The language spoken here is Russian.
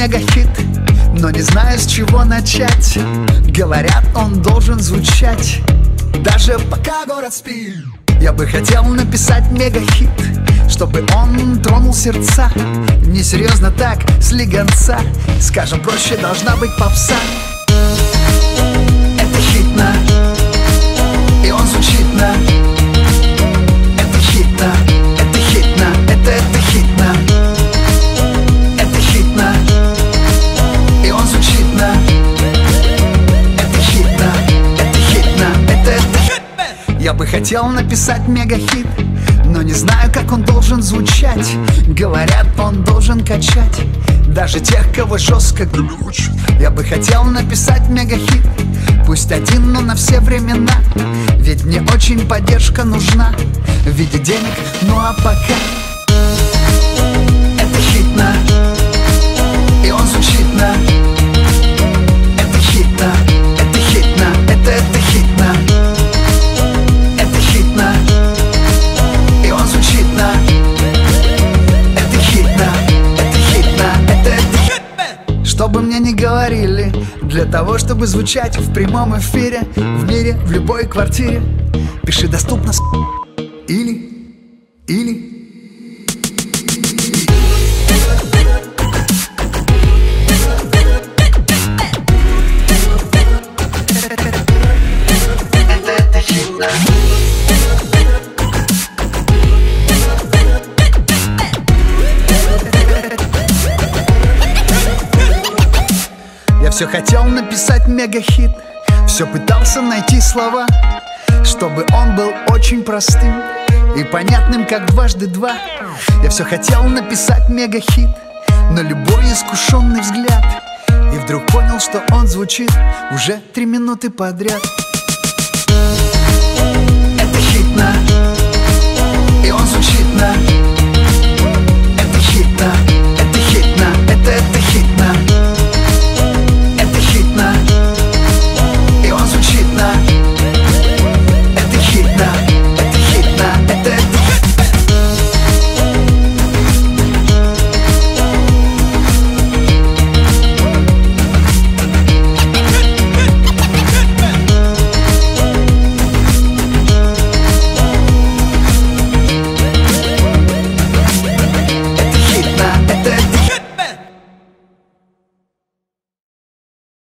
мегахит, но не знаю, с чего начать. Говорят, он должен звучать даже пока город спит. Я бы хотел написать мегахит, чтобы он тронул сердца. Несерьезно так, слегонца, скажем проще, должна быть попса. Это хитно, и он звучит на. Это хитно, это хитно, это хитно. Это хитно, и он звучит на. Это хитно, это хитно, это хитно. Я бы хотел написать мегахит, но не знаю, как он должен звучать. Говорят, он должен качать даже тех, кого жестко глючит. Я бы хотел написать мегахит, пусть один, но на все времена. Ведь мне очень поддержка нужна в виде денег, ну а пока. Это хитно, и он звучит на. Это хитно, это хитно, это хитно. Это хитно, и он звучит на. Это хитно, это хитно, это хитно. Что бы мне ни говорили, для того, чтобы звучать в прямом эфире, в мире, в любой квартире, пиши доступно или. Я все хотел написать мегахит, все пытался найти слова, чтобы он был очень простым и понятным, как дважды два. Я все хотел написать мегахит на любой искушенный взгляд, и вдруг понял, что он звучит уже 3 минуты подряд. Это хитно, и он звучит на.